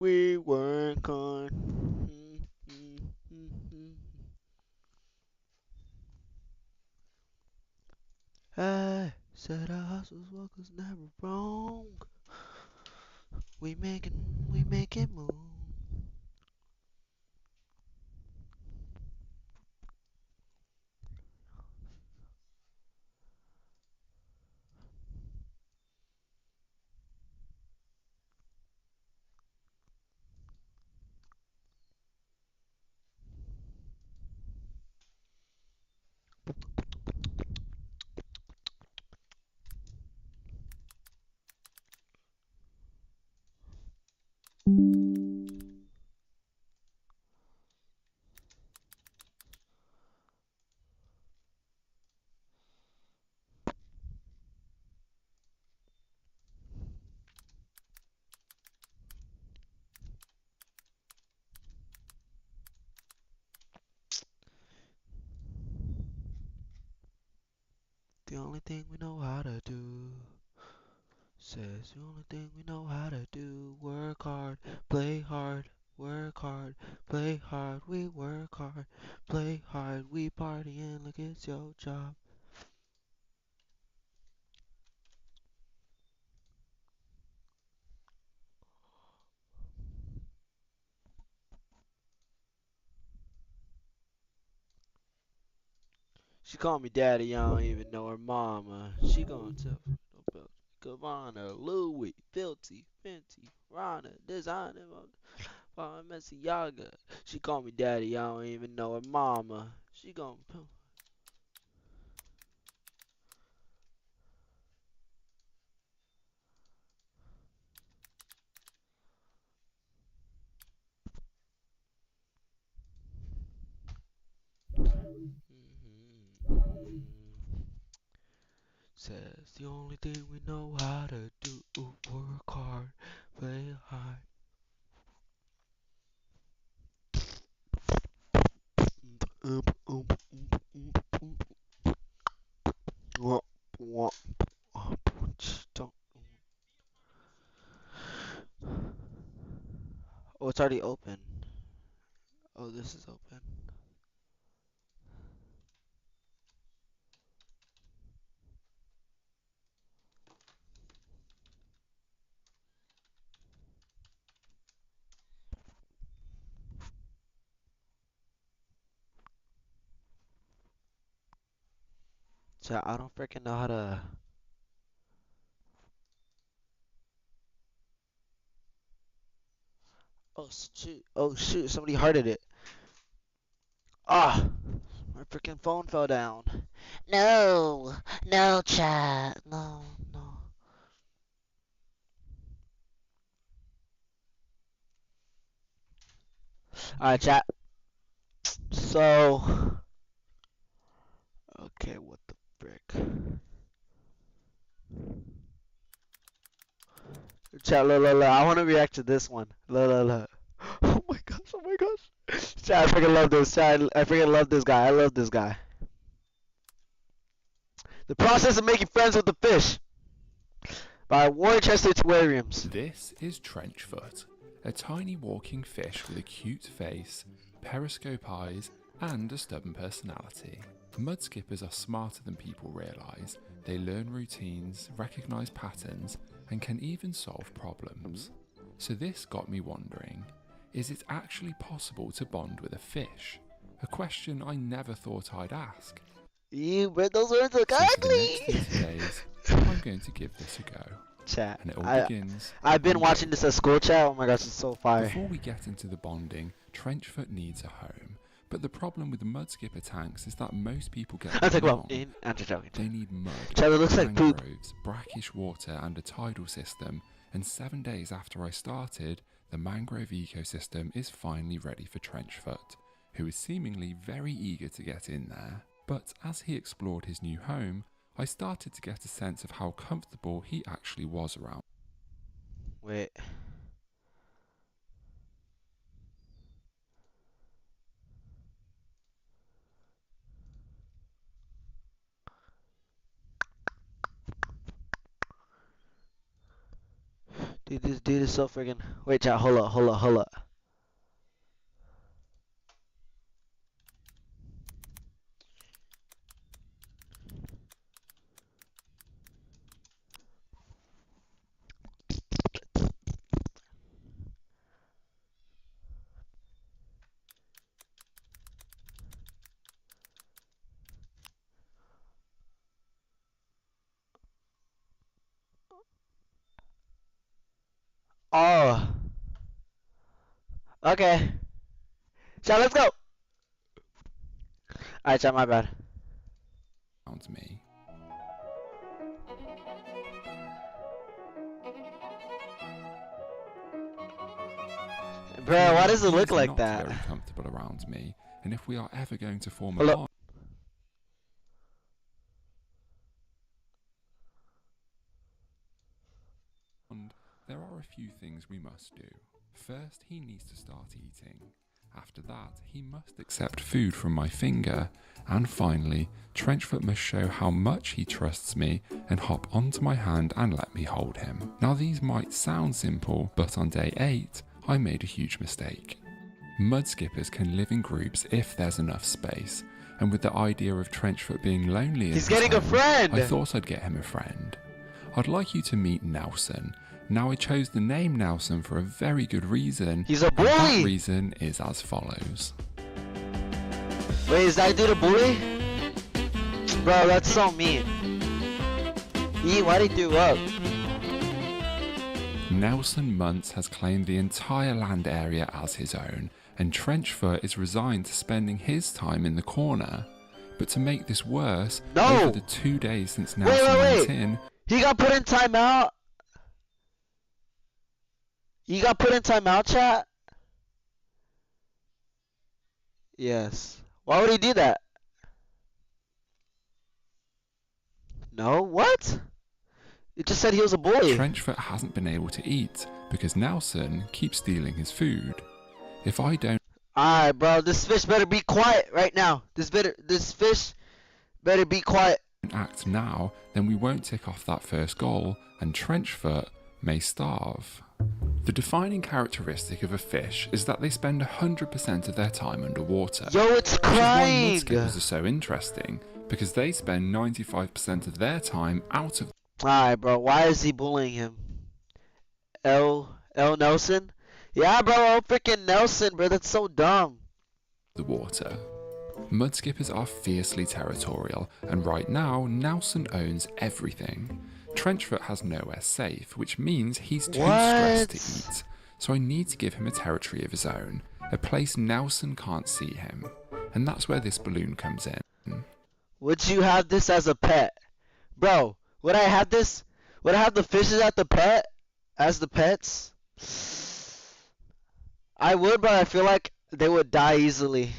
We work hard. I said our hustle's work was never wrong. We making moves. The only thing we know how to do. Says the only thing we know how to do. Work hard, play hard. Work hard, play hard. We work hard, play hard. We partying like it's your job. She called me daddy, I don't even know her mama. She gonna tell about Gabbana, Louis, Filthy, Fenty, Rana, designer, Messiaga. She called me daddy, I don't even know her mama. She gonna says the only thing we know how to do work hard, play hard. Don't. Oh, it's already open. Oh, this is open. So I don't freaking know how to. Oh shoot! Oh shoot! Somebody hearted it. Ah! My freaking phone fell down. No, no, chat. No, no. Alright, chat. So, okay, what the frick? Chat, look, look, look. I want to react to this one. Look, look, look. Oh my gosh, oh my gosh. Chat, I freaking love this. Chat, I freaking love this guy. I love this guy. The process of making friends with the fish by Worcester Aquariums. This is Trenchfoot, a tiny walking fish with a cute face, periscope eyes, and a stubborn personality. Mudskippers are smarter than people realise. They learn routines, recognise patterns, and can even solve problems. So this got me wondering, is it actually possible to bond with a fish? A question I never thought I'd ask. But those words look So for the next 30 ugly. days, I'm going to give this a go. Chat, And it all begins I've been on watching day this at school. Chat. Oh my gosh, it's so fire. Before we get into the bonding, Trenchfoot needs a home. But the problem with the mudskipper tanks is that most people get I'm them talking about. wrong. I'm just joking. They need mud, Chat, it looks like poop. mangroves, brackish water, and a tidal system. And 7 days after I started, the mangrove ecosystem is finally ready for Trenchfoot, who is seemingly very eager to get in there. But as he explored his new home, I started to get a sense of how comfortable he actually was around. Wait. Dude, this dude is so freaking. Wait, chat. Hold up. Oh. Okay. Chat, let's go. Alright, chat, my bad. Around me. Bro, why does it He look is like not that? very comfortable around me, and if we are ever going to form a Hold up. bond, there are a few things we must do. First, he needs to start eating. After that, he must accept food from my finger. And finally, Trenchfoot must show how much he trusts me and hop onto my hand and let me hold him. Now these might sound simple, but on day 8, I made a huge mistake. Mudskippers can live in groups if there's enough space, and with the idea of Trenchfoot being lonely in He's his getting a home, friend! I thought I'd get him a friend. I'd like you to meet Nelson. Now I chose the name Nelson for a very good reason. He's a and that bully! reason is as follows. Wait, is that dude a bully? Bro, that's so mean. Why'd he do up? Nelson Muntz has claimed the entire land area as his own, and Trenchfoot is resigned to spending his time in the corner. But to make this worse, No! over the 2 days since Nelson Wait. went in, He got put in timeout? He got put in timeout, chat? Yes. Why would he do that? No? What? It just said he was a bully. Trenchfoot hasn't been able to eat because Nelson keeps stealing his food. If I don't Alright, bro. This fish better be quiet right now. This fish better be quiet. act now, then we won't tick off that first goal, and Trenchfoot may starve. The defining characteristic of a fish is that they spend 100% of their time underwater. Yo, it's Which is why crying. mudskippers are so interesting, because they spend 95% of their time out of Alright, bro. Why is he bullying him? L Nelson? Yeah, bro. Oh, freaking Nelson, bro. That's so dumb. the water. Mudskippers are fiercely territorial, and right now, Nelson owns everything. Trenchfoot has nowhere safe, which means he's too stressed to eat. So I need to give him a territory of his own, a place Nelson can't see him. And that's where this balloon comes in. Would you have this as a pet? Bro, would I have this? Would I have the fishes as the pets? I would, but I feel like they would die easily.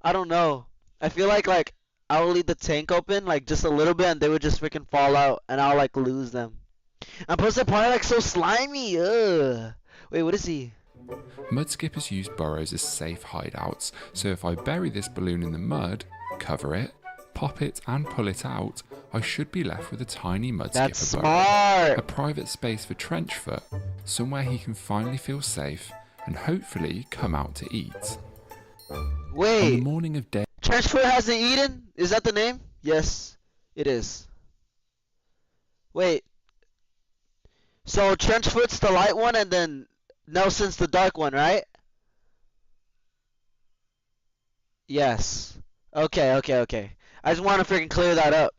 I don't know. I feel like I will leave the tank open like just a little bit and they would just freaking fall out and I'll like lose them. And plus they're probably like so slimy. Ugh. Wait, what is he? Mudskippers use burrows as safe hideouts, so if I bury this balloon in the mud, cover it, pop it and pull it out, I should be left with a tiny mudskipper That's burrow. smart. A private space for Trenchfoot, somewhere he can finally feel safe and hopefully come out to eat. On the Wait, morning of day Trenchfoot hasn't eaten? Is that the name? Yes, it is. Wait. So Trenchfoot's the light one and then Nelson's the dark one, right? Yes. Okay. I just want to freaking clear that up.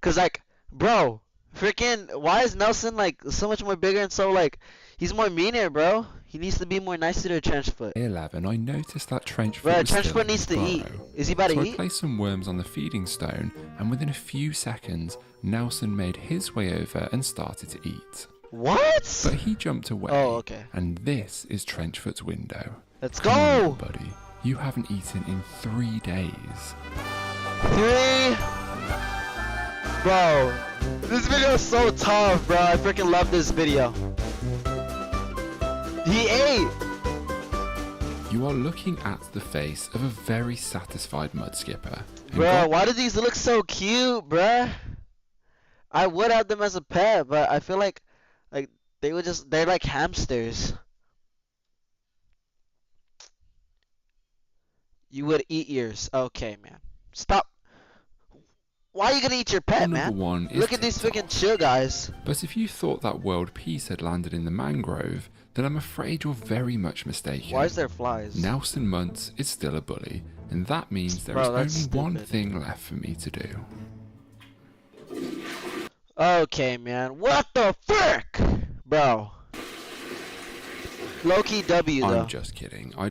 Cause like, bro, freaking, why is Nelson like so much more bigger and so like, he's more meaner, bro. He needs to be more nicer to Trenchfoot. 11, I noticed that Trenchfoot Bro, was still Trenchfoot in needs his to eat. burrow. Is he about So to I eat? placed some worms on the feeding stone, and within a few seconds, Nelson made his way over and started to eat. What? But he jumped away, Oh, okay. and this is Trenchfoot's window. Let's Come on, go. buddy. You haven't eaten in 3 days. 3. Bro, this video is so tough, bro. I freaking love this video. He ate. You are looking at the face of a very satisfied mudskipper. And Bro, God why do these look so cute, bruh? I would have them as a pet, but I feel like they're like hamsters. You would eat yours. Okay, man. Stop. Why are you gonna eat your pet, Number man? one is Look at these freaking TikTok. chill guys. But if you thought that world peace had landed in the mangrove, then I'm afraid you're very much mistaken. Why is there flies? Nelson Muntz is still a bully, and that means there Bro, is that's only one stupid. thing left for me to do. Okay, man. What the frick? Bro. Low-key W, though. I'm just kidding. I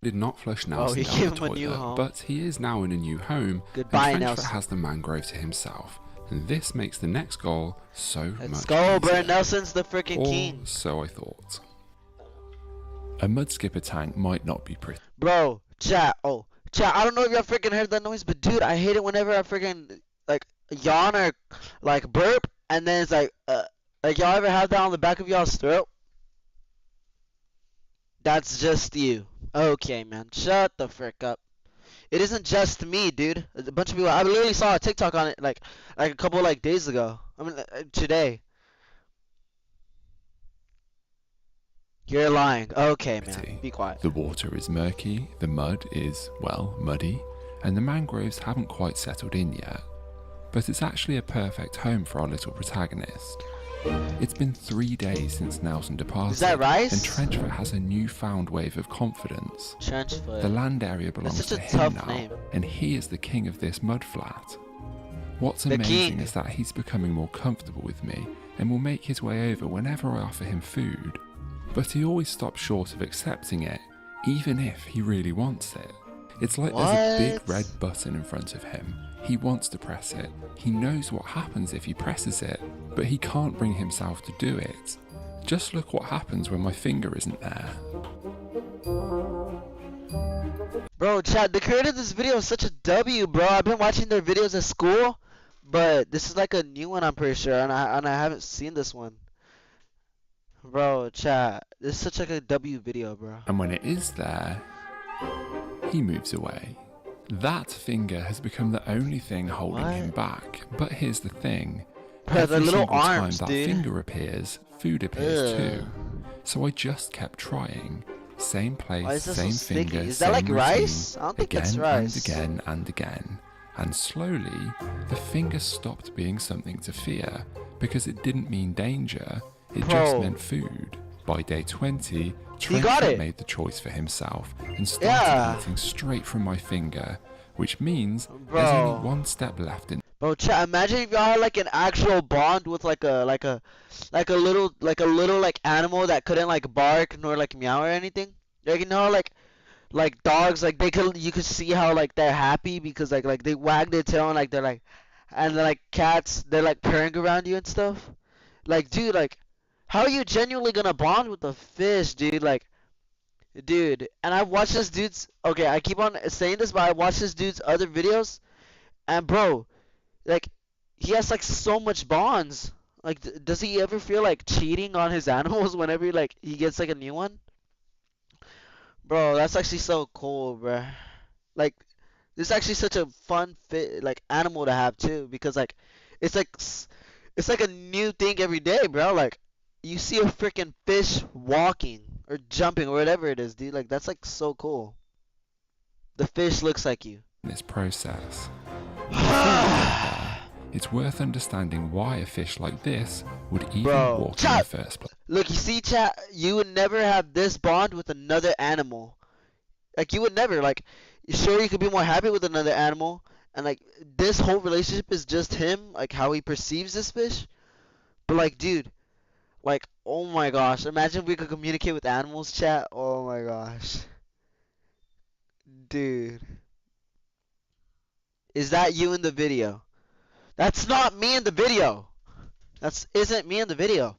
did not flush Oh, Nelson you down gave the him a new toilet, home. but he is now in a new home, Goodbye, and Nelson. Frenchfoot has the mangrove to himself, and this makes the next goal so Let's much go, bro. easier. Nelson's the freaking Or king. so I thought. A mudskipper tank might not be pretty, Bro, chat. Oh, chat. I don't know if y'all freaking heard that noise, but dude, I hate it whenever I freaking like yawn or like burp, and then it's like y'all ever have that on the back of y'all's throat? That's just you. Okay, man. Shut the frick up. It isn't just me, dude. A bunch of people. I literally saw a TikTok on it like a couple like days ago. I mean, today. You're lying. Okay, man. Be quiet. The water is murky, the mud is, well, muddy, and the mangroves haven't quite settled in yet. But it's actually a perfect home for our little protagonist. It's been 3 days since Nelson departed, Is that rice? and Trenchfoot has a newfound wave of confidence. Trenchfoot. The land area belongs That's such to a him tough now, name. and he is the king of this mud flat. What's The amazing king. is that he's becoming more comfortable with me, and will make his way over whenever I offer him food. But he always stops short of accepting it, even if he really wants it. It's like there's a big What? red button in front of him. He wants to press it. He knows what happens if he presses it, but he can't bring himself to do it. Just look what happens when my finger isn't there. Bro, chat, the creator of this video is such a W, bro. I've been watching their videos at school, but this is like a new one, I'm pretty sure, and I haven't seen this one. Bro, chat, this is such like a W video, bro. And when it is there, he moves away. That finger has become the only thing holding him What? back. But here's the thing. Bro, the Every little single arms, time that dude. finger appears, food appears Ugh. too. So I just kept trying. Same place, Why is that so same sticky? finger, Is that same like routine, rice? I don't think again it's rice. and again and again. And slowly, the finger stopped being something to fear because it didn't mean danger. It just Bro. meant food. By day 20, He got Trenchfoot it. made the choice for himself and started Yeah. eating straight from my finger, which means there's Bro. only one step left in Bro, chat, imagine if y'all had like an actual bond with like a little like animal that couldn't like bark nor like meow or anything. Like, you know, like dogs, like you could see how like they're happy because like they wag their tail and like they're like, and then like cats, they're like purring around you and stuff. Like, dude, like, how are you genuinely gonna bond with a fish, dude? Like, dude, and I've watched this dude's. Okay, I keep on saying this, but I watched this dude's other videos, and bro, like, he has like so much bonds. Like, does he ever feel like cheating on his animals whenever like he gets like a new one? Bro, that's actually so cool, bro. Like, this is actually such a fun like animal to have too, because like, it's like it's like a new thing every day, bro. Like, you see a freaking fish walking or jumping or whatever it is, dude. Like, that's like so cool. The fish looks like you. this process. It's worth understanding why a fish like this would even Bro, walk in the chat. first place. Look, you see, chat, you would never have this bond with another animal. Like, you would never. Like, sure, you could be more happy with another animal, and like, this whole relationship is just him, like, how he perceives this fish. But like, dude, like, oh my gosh, imagine if we could communicate with animals, chat. Oh my gosh. Dude. Is that you in the video? That's not me in the video. That's isn't me in the video.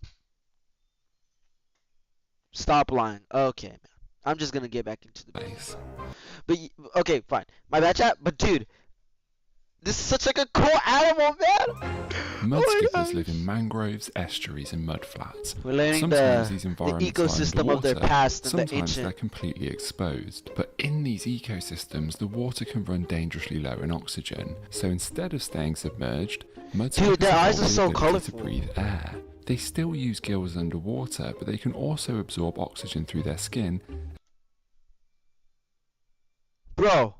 Stop lying. Okay, man. I'm just gonna get back into the video. But okay, fine. My bad, chat. But dude, this is such like a cool animal, man. Mudskippers gosh. live in mangroves, estuaries, and mudflats. We're learning Sometimes the these environments ecosystem are of their underwater, past and the sometimes they're ancient. completely exposed. But in these ecosystems, the water can run dangerously low in oxygen. So instead of staying submerged, mudskippers Dude, their have eyes the are so ability colorful. to breathe air. They still use gills underwater, but they can also absorb oxygen through their skin. Bro,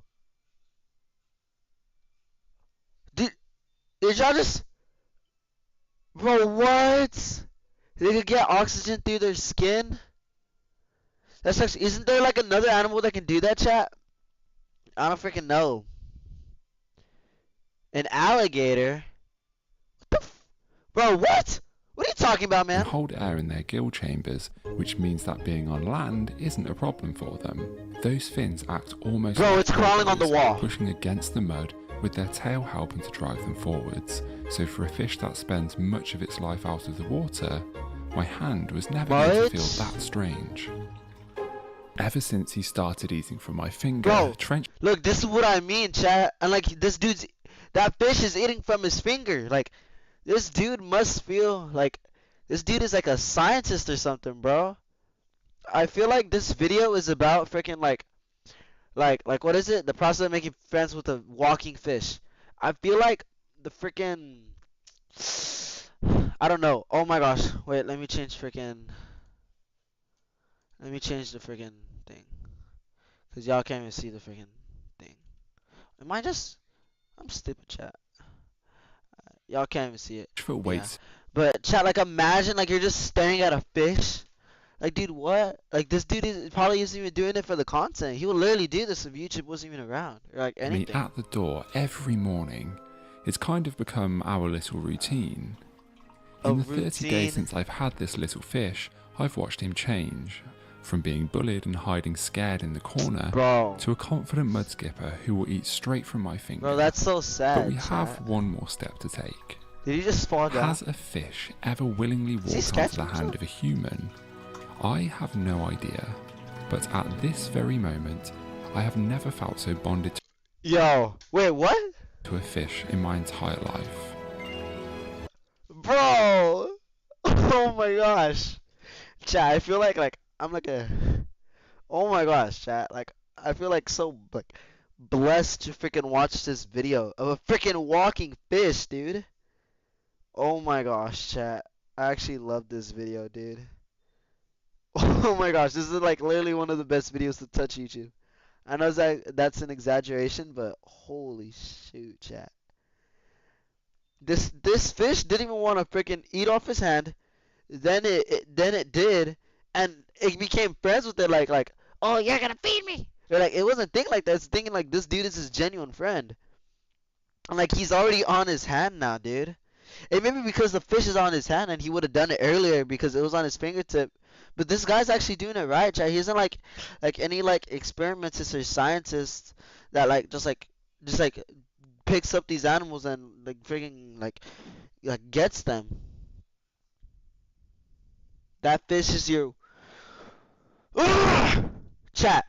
did y'all just? Bro, what? They could get oxygen through their skin? That's actually, isn't there like another animal that can do that, chat? I don't freaking know. An alligator? What the Bro, what? What are you talking about, And man? hold air in their gill chambers, which means that being on land isn't a problem for them. Those fins act almost Bro, like it's crawling on the pulleys, wall. pushing against the mud with their tail helping to drive them forwards. So for a fish that spends much of its life out of the water, my hand was never going to What? feel that strange. Ever since he started eating from my finger, Bro, Trench look, this is what I mean, chat. And like, that fish is eating from his finger. Like, this dude must feel like, this dude is like a scientist or something, bro. I feel like this video is about freaking like what is it? The process of making friends with a walking fish. I feel like the freaking, I don't know. Oh my gosh. Wait, let me change the freaking thing. Cause y'all can't even see the freaking thing. Am I just, I'm stupid, chat. Y'all can't even see it. Foot Yeah. waits But chat, like imagine like you're just staring at a fish. Like, dude, what? Like, this dude is probably isn't even doing it for the content. He would literally do this if YouTube wasn't even around, or like me anything. at the door every morning. It's kind of become our little routine. In the 30 days since I've had this little fish, I've watched him change. From being bullied and hiding scared in the corner, Bro, to a confident mud skipper who will eat straight from my finger. bro, that's so sad. But we have chat. one more step to take. Did he just fall down? Has a fish ever willingly he walked onto sketching the hand himself? of a human? I have no idea. But at this very moment, I have never felt so bonded Yo, wait, what? to a fish in my entire life. Bro! Oh my gosh. Chat, I feel like I'm like a. Oh my gosh, chat. Like, I feel like so like blessed to freaking watch this video of a freaking walking fish, dude. Oh my gosh, chat. I actually love this video, dude. Oh my gosh, this is like literally one of the best videos to touch YouTube. I know that's an exaggeration, but holy shoot, chat. This fish didn't even want to freaking eat off his hand. Then it did, and it became friends with it. Like, oh, you're gonna feed me. Or like, it wasn't thinking like that. It's thinking like this dude is his genuine friend. And like, he's already on his hand now, dude. It may be because the fish is on his hand, and he would have done it earlier because it was on his fingertip. But this guy's actually doing it right, chat. He isn't like any like experimentist or scientist that just like picks up these animals and like freaking like gets them. That fish is your Ugh! Chat.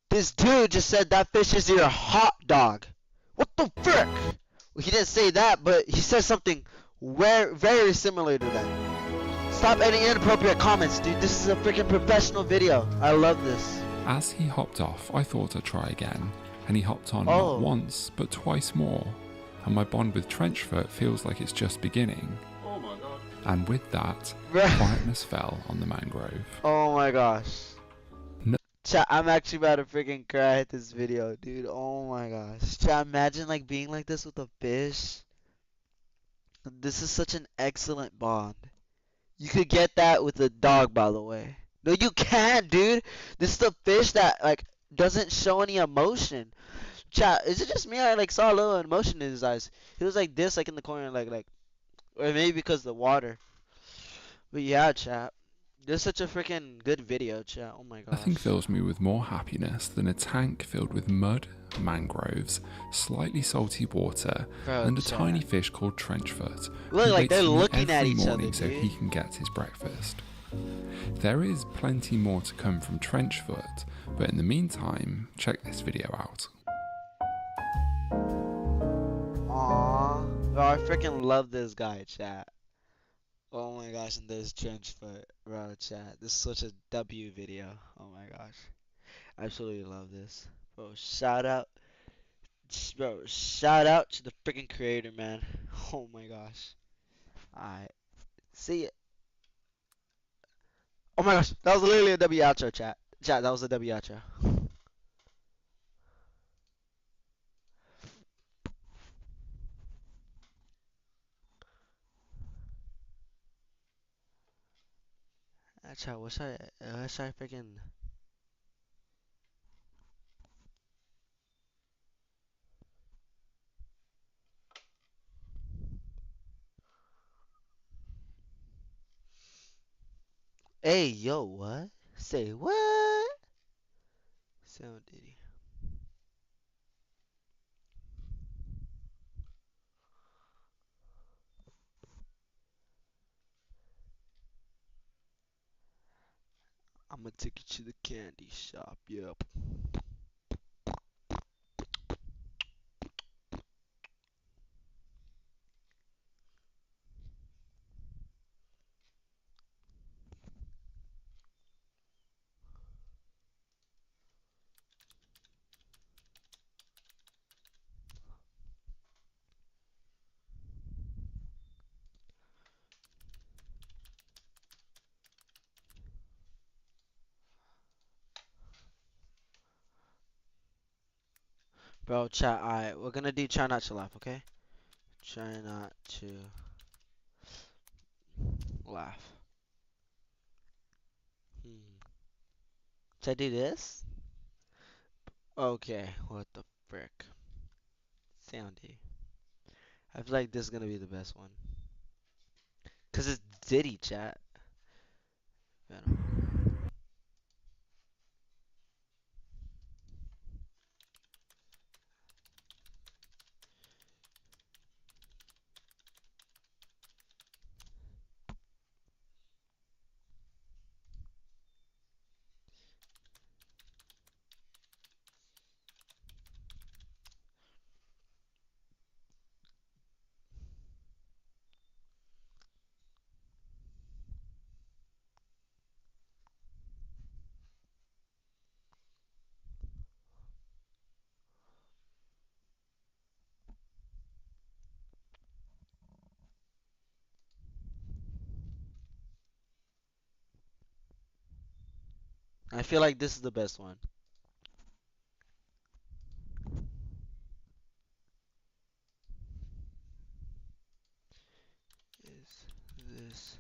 This dude just said that fish is your hot dog. What the frick? Well, he didn't say that, but he said something very similar to that. Stop any inappropriate comments, dude. This is a freaking professional video. I love this. As he hopped off, I thought I'd try again, and he hopped on Oh. not once, but twice more. And my bond with Trenchfoot feels like it's just beginning. Oh my god. And with that, Bruh. quietness fell on the mangrove. Oh my gosh. No- Chat, I'm actually about to freaking cry at this video, dude. Oh my gosh. Chat, imagine like being like this with a fish. This is such an excellent bond. You could get that with a dog, by the way. No, you can't, dude. This is a fish that like doesn't show any emotion. Chat, is it just me? I like saw a little emotion in his eyes. He was like this, like in the corner, like, or maybe because of the water. But yeah, chat. This is such a freaking good video, chat. Oh my gosh. Nothing fills me with more happiness than a tank filled with mud, mangroves, slightly salty water, Bro, and a chat. tiny fish called Trenchfoot. Look, who like waits they're for me looking at every each other, morning so dude. he can get his breakfast. There is plenty more to come from Trenchfoot, but in the meantime, check this video out. Aww. Bro, I freaking love this guy, chat. Oh my gosh, and this Trenchfoot, bro, chat. This is such a W video. Oh my gosh. I absolutely love this. Bro, shout out. Bro, shout out to the freaking creator, man. Oh my gosh. Alright. See ya. Oh my gosh, that was literally a W outro, chat. Chat, that was a W outro. Chat, what should I freaking? Hey, yo, what? Say what? Sound Diddy. I'ma take you to the candy shop. Yep. Bro, chat, alright, we're gonna do try not to laugh, okay? Try not to laugh. Should I do this? Okay, what the frick? Soundy. I feel like this is gonna be the best one. Cause it's Diddy, chat. Venom. I feel like this is the best one. Is this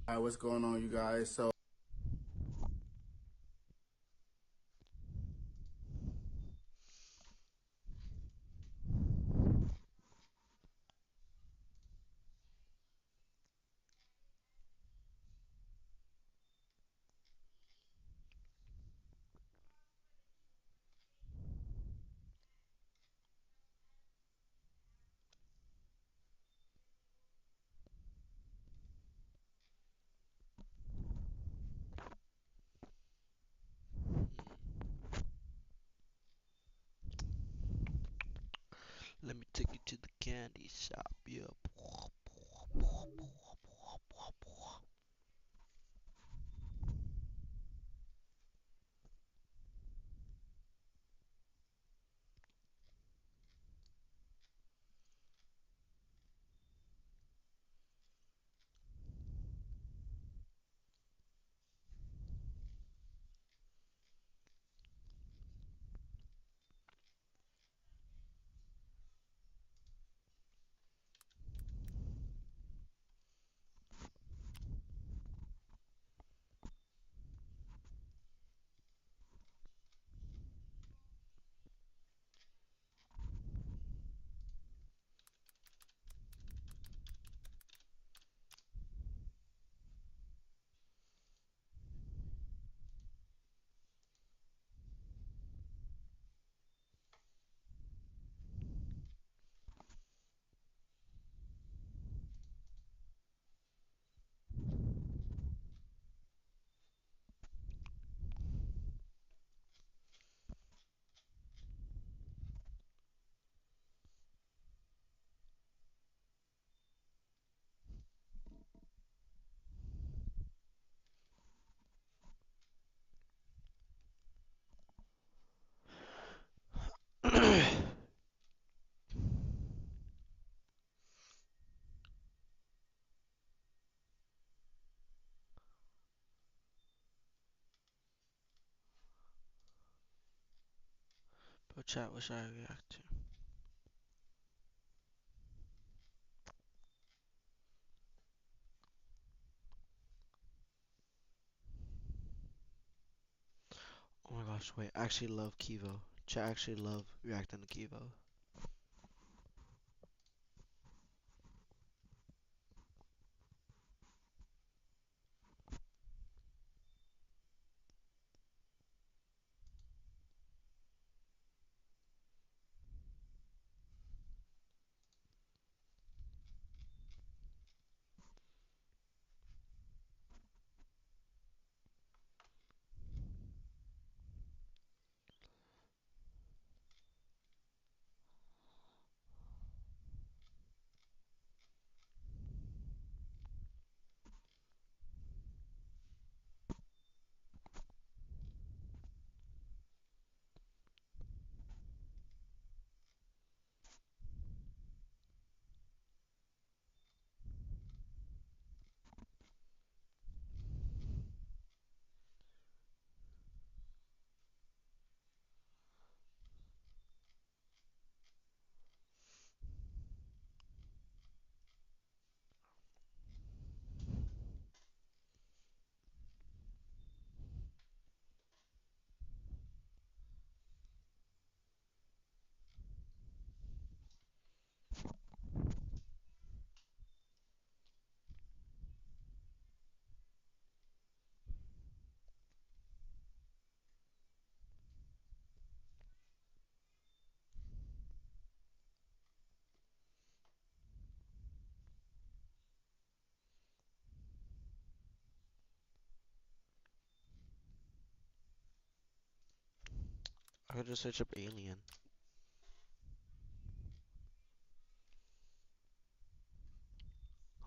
Hi, what's going on, you guys? So Let me take you to the candy shop. Yep. chat wish I react to? Oh my gosh, wait, I actually love Kivo. Chat actually love reacting to Kivo. I could just search up alien.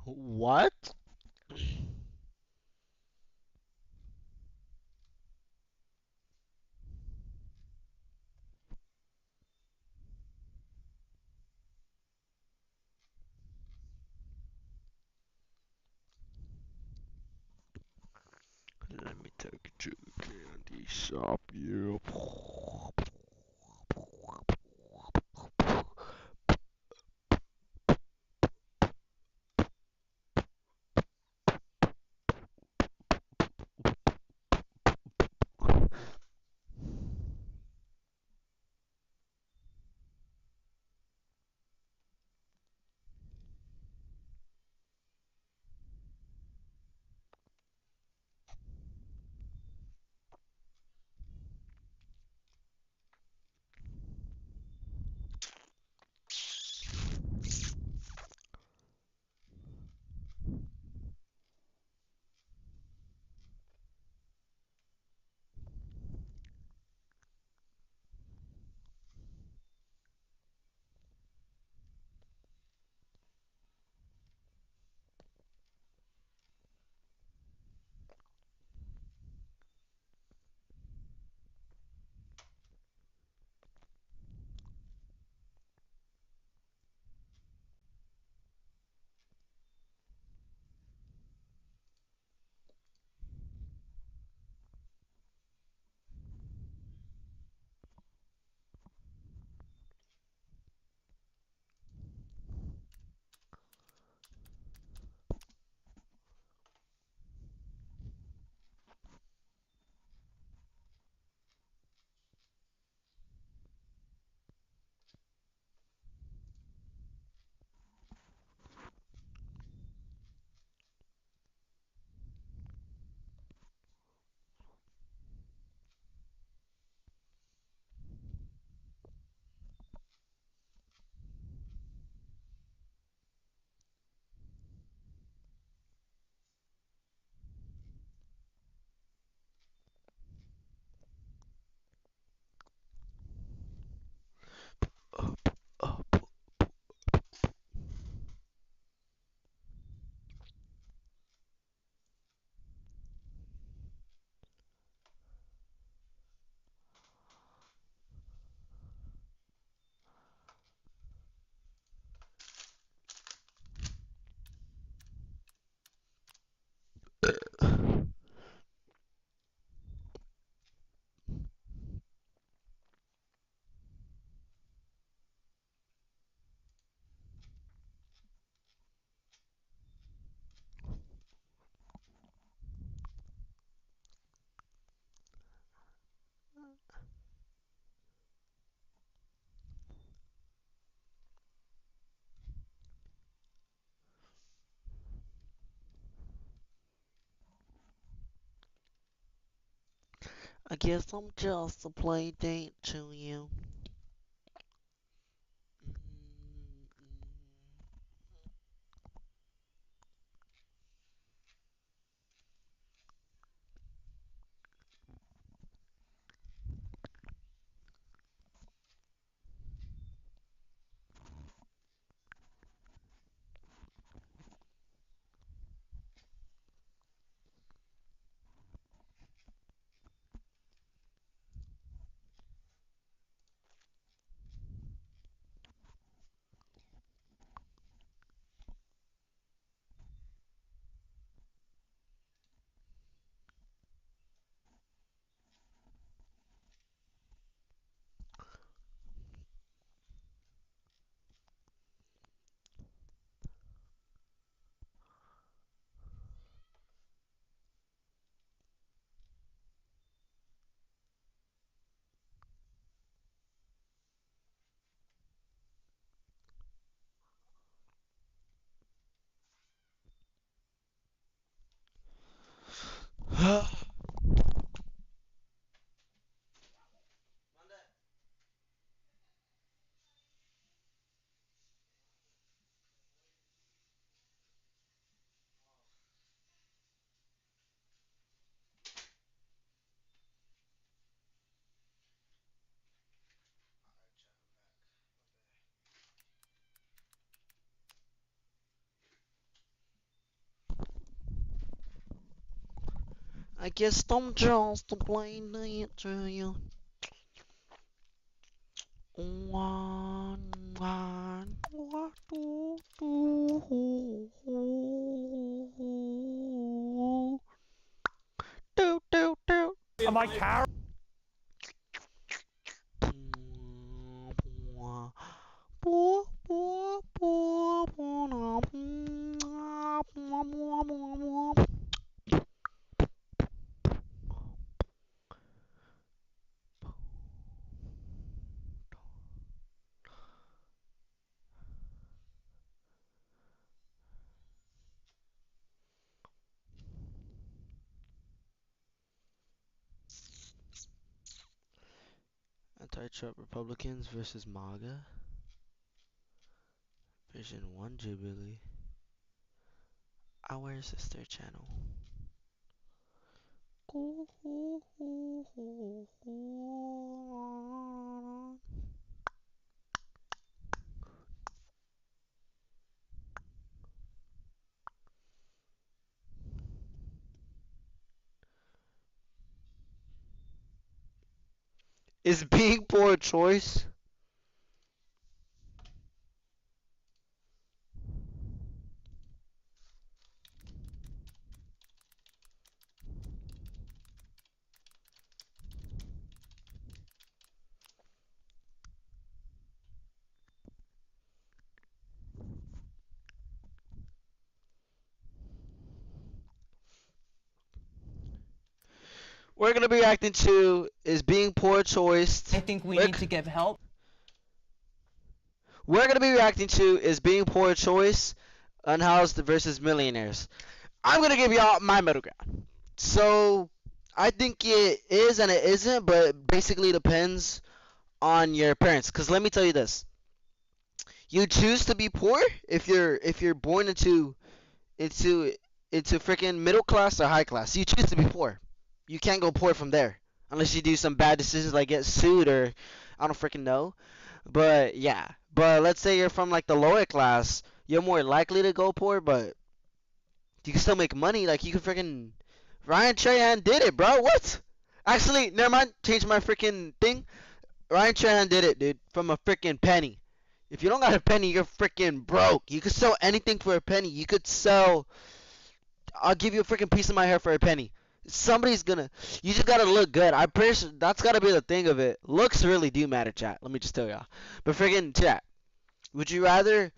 What? Let me take you to the candy shop, yeah. I guess I'm just a play date to you. I guess I'm just a play date to you. Am I Carol? Anti-Trump Republicans versus MAGA. Vision 1 Jubilee. Our sister channel. Is being poor a choice? We're gonna be reacting to is being poor a choice? I think we need to give help. We're gonna be reacting to is being poor a choice? Unhoused versus millionaires. I'm gonna give y'all my middle ground. So I think it is and it isn't, but basically depends on your parents. Cause let me tell you this: you choose to be poor if you're born into freaking middle class or high class. You choose to be poor. You can't go poor from there unless you do some bad decisions like get sued or I don't freaking know. But yeah, but let's say you're from like the lower class, you're more likely to go poor, but you can still make money. Like you can freaking Ryan Trahan did it, bro. What? Actually, never mind. Change my freaking thing. Ryan Trahan did it, dude, from a freaking penny. If you don't got a penny, you're freaking broke. You could sell anything for a penny. You could sell. I'll give you a freaking piece of my hair for a penny. Somebody's gonna. You just gotta look good. I'm pretty sure that's gotta be the thing of it. Looks really do matter, chat. Let me just tell y'all. But freaking chat, would you rather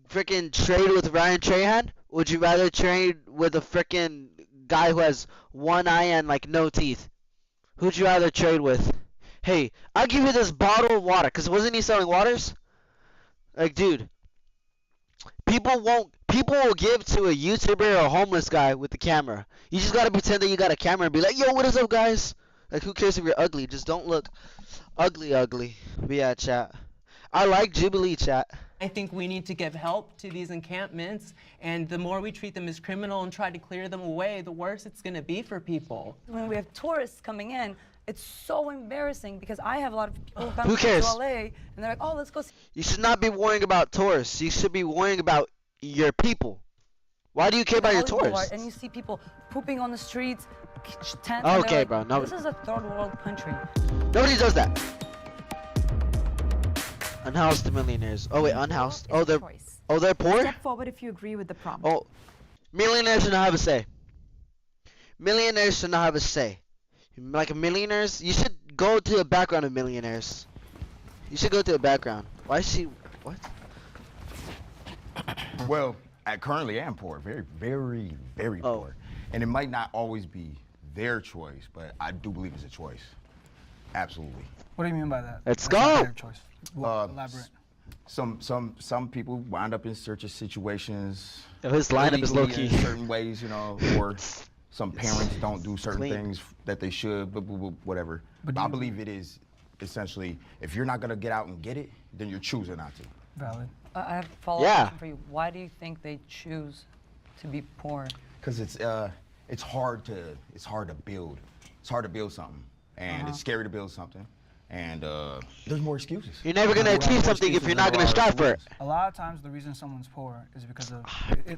freaking trade with Ryan Trahan? Would you rather trade with a freaking guy who has one eye and like no teeth? Who'd you rather trade with? Hey, I'll give you this bottle of water. Cause wasn't he selling waters? Like, dude, people will give to a YouTuber or a homeless guy with the camera. You just gotta pretend that you got a camera and be like, yo, what is up, guys? Like, who cares if you're ugly? Just don't look ugly. But yeah, chat. I like Jubilee, chat. I think we need to give help to these encampments, and the more we treat them as criminal and try to clear them away, the worse it's going to be for people. When we have tourists coming in, it's so embarrassing because I have a lot of people who come Who cares? to LA and they're like, oh, let's go see. You should not be worrying about tourists. You should be worrying about your people. Why do you care about your Hollywood Boulevard, tourists? And you see people pooping on the streets, tents. and Okay, they're like, bro, no. This is a third world country. Nobody does that. Unhoused millionaires. Oh wait, unhoused. Oh, they're poor? Step forward if you agree with the prompt. Oh, millionaires should not have a say. Millionaires should not have a say. Like millionaires, you should go to the background of millionaires. You should go to the background. Why is she? What? Well, I currently am poor, very poor. And it might not always be their choice, but I do believe it's a choice. Absolutely. What do you mean by that? Let's That's go. not their choice. Well, elaborate. Some people wind up in search of situations. His lineup is low illegally key. in certain ways, you know, or some parents don't do certain clean. things that they should, whatever. But I believe it is essentially, if you're not gonna get out and get it, then you're choosing not to. Valid. I have a follow-up Yeah. question for you. Why do you think they choose to be poor? Because it's hard to build. It's hard to build something, and it's scary to build something, and there's more excuses. You're never gonna achieve something if you're not gonna strive for it. A lot of times the reason someone's poor is because of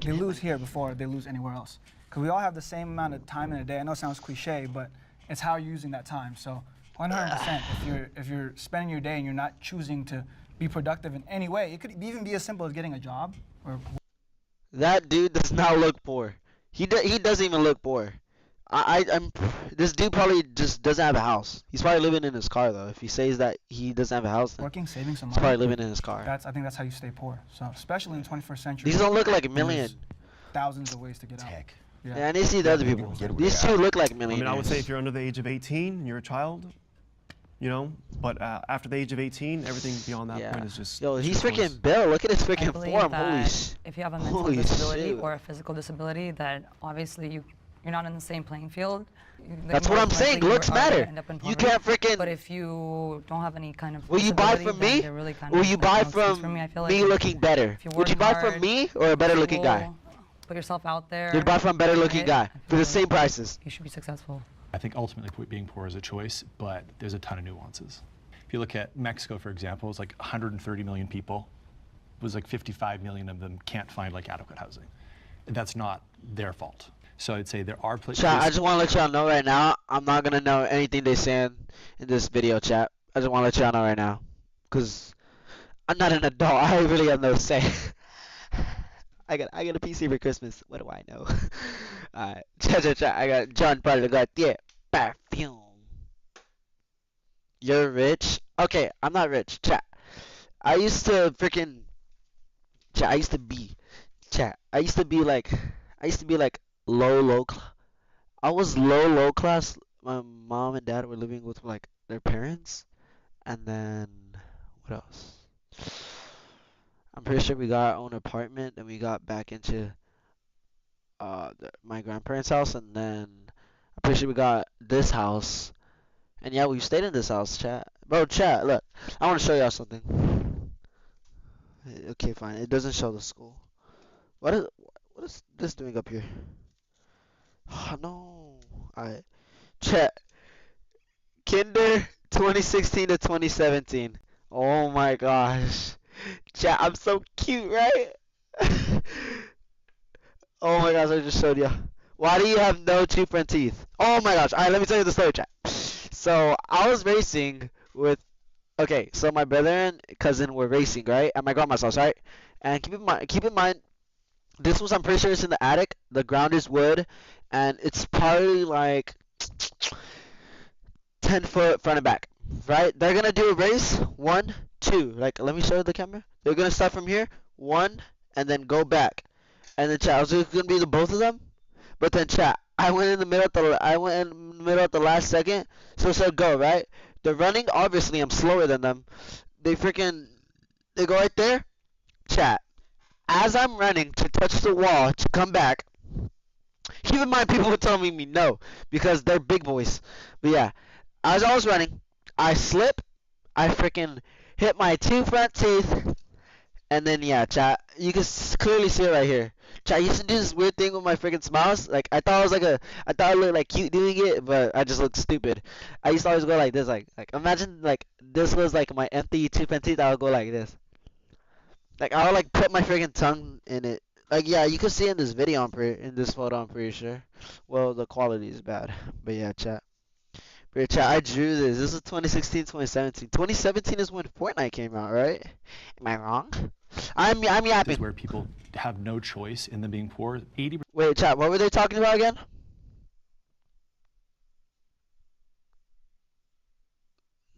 they lose here before they lose anywhere else. Because we all have the same amount of time in a day. I know it sounds cliche, but it's how you're using that time. So 100%, if you're spending your day and you're not choosing to be productive in any way, it could even be as simple as getting a job. Or That dude does not look poor. He doesn't even look poor. I'm this dude probably just doesn't have a house. He's probably living in his car though. If he says that he doesn't have a house, then working, saving some he's probably money. living in his car. I think that's how you stay poor. So especially in the 21st century. These don't look like a million. there's thousands of ways to get out. Tech. Yeah, and they see the other people. Get away These out. two look like I millionaires. mean, I would say if you're under the age of 18 and you're a child, you know, but after the age of 18, everything beyond that point is just. Yo, he's pointless. freaking built. Look at his I freaking believe form. that Holy sh. if you have a mental holy disability shoot. or a physical disability, that obviously you're not in the same playing field. That's what More I'm saying. likely Looks you are gonna matter. end up in You poverty. can't freaking. But if you don't have any kind of Will you buy disability, from then me? there really kind Will of you like buy no excuse from for me. I feel me like looking better? if you Would you work buy hard, from me or a better looking guy? Put yourself out there. You'd buy from a better looking right? guy I for feel the like same prices. You should be successful. I think ultimately being poor is a choice, but there's a ton of nuances. If you look at Mexico, for example, it's like 130 million people. It was like 55 million of them can't find like adequate housing. That's not their fault. So I'd say there are places. Chat, I just want to let y'all know right now, I'm not gonna know anything they saying in this video, chat. I just want to let y'all know right now, cause I'm not an adult. I really have no say. I got a PC for Christmas. What do I know? Alright, chat. I got John Paul Gaultier perfume. You're rich? Okay, I'm not rich. Chat. I used to freaking. Chat. I used to be like low I was low class. My mom and dad were living with like their parents, and then what else? I'm pretty sure we got our own apartment, and we got back into my grandparents' house, and then I'm pretty sure we got this house, and yeah, we stayed in this house, chat. Bro, chat, look, I want to show y'all something. Okay, fine. It doesn't show the school. What is this doing up here? Oh, no. Alright. Chat. Kinder 2016 to 2017. Oh my gosh. Chat, I'm so cute, right? Oh my gosh, I just showed you. Why do you have no two front teeth? Oh my gosh. Alright, let me tell you the story, chat. So, I was racing with... Okay, so my brother and cousin were racing, right? At my grandma's house, right? And keep in mind, this was, I'm pretty sure it's in the attic. The ground is wood, and it's probably like 10 foot front and back, right? They're gonna do a race, 1, 2. Like, let me show you the camera. They're gonna start from here, 1, and then go back. And then chat, was it gonna be the both of them? But then chat, I went in the middle at the last second. So it said go, right? They're running. Obviously, I'm slower than them. They go right there. Chat. As I'm running to touch the wall to come back, keep in mind people were telling me no because they're big boys. But yeah, as I was running, I slip, I freaking hit my 2 front teeth, and then yeah, chat, you can clearly see it right here. Chat, I used to do this weird thing with my freaking smiles. Like I thought I looked like cute doing it, but I just looked stupid. I used to always go like this, like imagine like this was like my empty 2 front teeth. I would go like this. Like I would like put my freaking tongue in it. Like yeah, you can see in this video, in this photo, I'm pretty sure. Well, the quality is bad, but yeah, chat. But chat, I drew this. This is 2016, 2017. 2017 is when Fortnite came out, right? Am I wrong? I'm yapping. Is where people have no choice in them being poor. 80%. Wait, chat. What were they talking about again?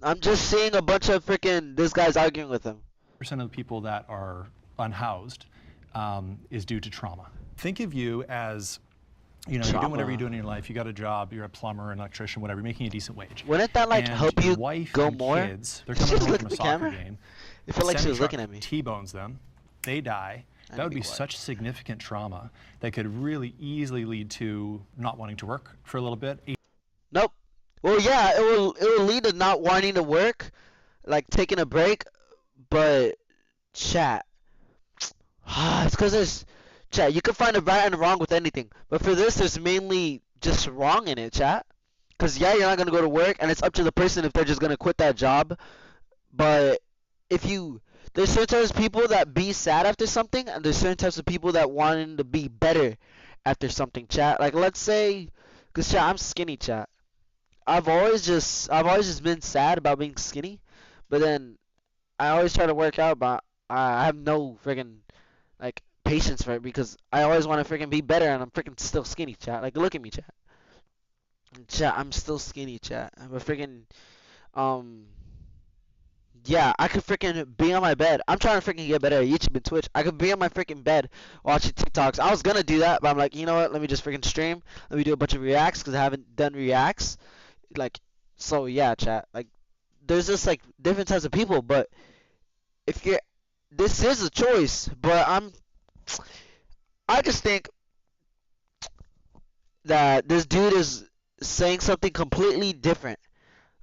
I'm just seeing a bunch of freaking this guy's arguing with him. Percent of the people that are unhoused is due to trauma. Think of you as, you know, you're doing whatever you're doing in your life. You got a job. You're a plumber, an electrician, whatever. You're making a decent wage. Wouldn't that like and help you wife go and more? Kids, they're coming home from a soccer game. It felt like she was looking at me. T-bones them. They die. That would be such significant trauma that could really easily lead to not wanting to work for a little bit. Nope. Well, yeah, it will lead to not wanting to work, like taking a break, but chat. It's because there's chat. You can find a right and a wrong with anything, but for this, there's mainly just wrong in it, chat. Because yeah, you're not gonna go to work, and it's up to the person if they're just gonna quit that job. But there's certain types of people that be sad after something, and there's certain types of people that want to be better after something, chat. Like let's say, cause chat, I'm skinny, chat. I've always just been sad about being skinny, but then I always try to work out, but I have no freaking like patience for it because I always want to freaking be better, and I'm freaking still skinny, chat. Like look at me, chat. Chat, I'm still skinny, chat. I'm a freaking yeah, I could freaking be on my bed. I'm trying to freaking get better at YouTube and Twitch. I could be on my freaking bed watching TikToks. I was gonna do that, but I'm like, you know what? Let me just freaking stream. Let me do a bunch of reacts because I haven't done reacts. Like, so yeah, chat. Like, there's just like different types of people, but if you're, this is a choice. But I just think that this dude is saying something completely different.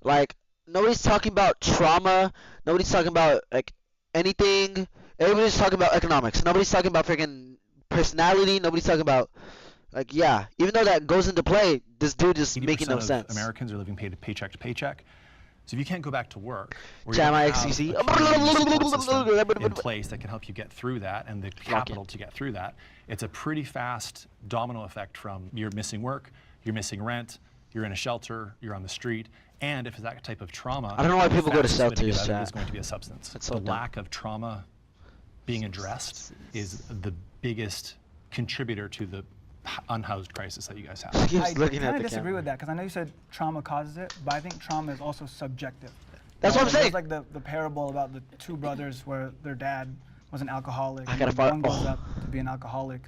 Like, nobody's talking about trauma. Nobody's talking about like anything. Everybody's talking about economics. Nobody's talking about freaking personality. Nobody's talking about like yeah. Even though that goes into play, this dude is making no sense. Americans are living paycheck to paycheck. So if you can't go back to work, or Chat, my you don't have XCC. a community support system in place that can help you get through that and the capital to get through that, it's a pretty fast domino effect from you're missing work, you're missing rent, you're in a shelter, you're on the street, and if it's that type of trauma, I don't know why people go to shelters. It is going to be a substance. So the lack of trauma being addressed is the biggest contributor to the unhoused crisis that you guys have. I kind of disagree with that because I know you said trauma causes it, but I think trauma is also subjective. That's what I'm saying. It's like the parable about the two brothers where their dad was an alcoholic. I gotta and one goes up to be an alcoholic,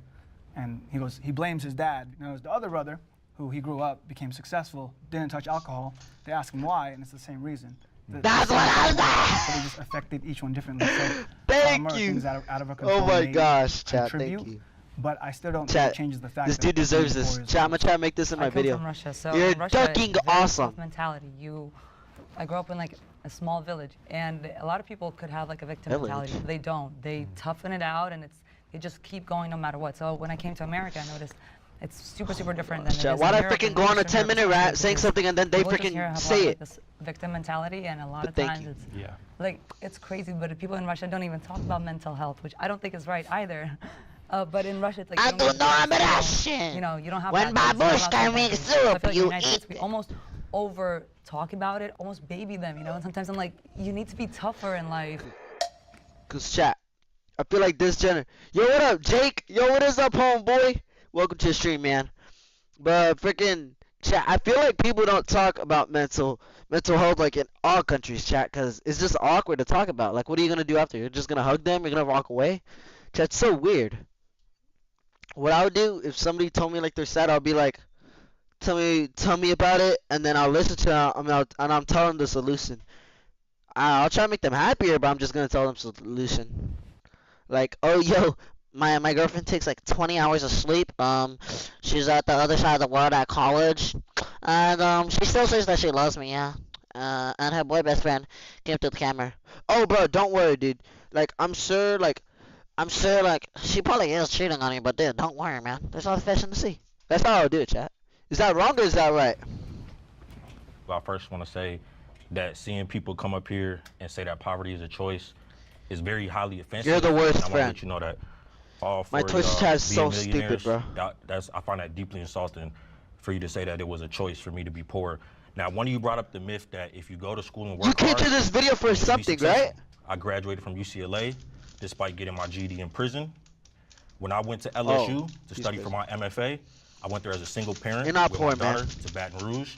and he blames his dad. You know, the other brother, who he grew up, became successful, didn't touch alcohol. They ask him why, and it's the same reason. That's what I was But it just affected each one differently. So thank you. Things out of our control. Oh my gosh, chat, thank you. But I still don't think it changes the fact this that dude deserves this. Chat, I'm gonna try to make this in my video. I come from Russia, so You're in Russia, fucking it's very awesome. tough mentality. I grew up in like a small village, and a lot of people could have like a victim mentality, but they don't. They toughen it out, and they just keep going no matter what. So when I came to America, I noticed it's super different than it is Why'd in I Europe. freaking go on a 10-minute rant saying something and then they people just here freaking have a say lot of, it? like, this victim mentality, and a lot of Thank times you. it's Yeah. like it's crazy. But people in Russia don't even talk about mental health, which I don't think is right either. But in Russia, it's like I you don't know I'm get Russian. You know, you don't have When that. babushka makes So I feel soup, like in the you United eat States, we almost over talk about it, almost baby them, you know. And sometimes I'm like, you need to be tougher in life. Cause chat, I feel like this Yo, what up, Jake? Yo, what is up, homeboy? Welcome to the stream, man. But freaking chat, I feel like people don't talk about mental health like in all countries, chat, cause it's just awkward to talk about. Like, what are you gonna do after? You're just gonna hug them? You're gonna walk away? Chat's so weird. What I would do if somebody told me like they're sad, I'll be like, tell me about it, and then I'll listen to it, and I'm telling the solution. I'll try to make them happier, but I'm just gonna tell them solution. Like, oh yo, my girlfriend takes like 20 hours of sleep. She's at the other side of the world at college, and she still says that she loves me. Yeah, and her boy best friend came to the camera. Oh, bro, don't worry, dude. Like, I'm sure, like, she probably is cheating on you, but dude, don't worry, man. There's all the fish in the sea. That's how I'll do it, chat. Is that wrong or is that right? I first want to say that seeing people come up here and say that poverty is a choice is very highly offensive. You're the worst I want to friend. let you know that all My four of Twitch y'all chat is so being stupid, millionaires, bro. I find that deeply insulting for you to say that it was a choice for me to be poor. Now, one of you brought up the myth that if you go to school and work You came hard, to this video for you'll be something, successful. right? I graduated from UCLA despite getting my GED in prison. When I went to LSU to study for my MFA, I went there as a single parent You're not with poor, my daughter man. to Baton Rouge,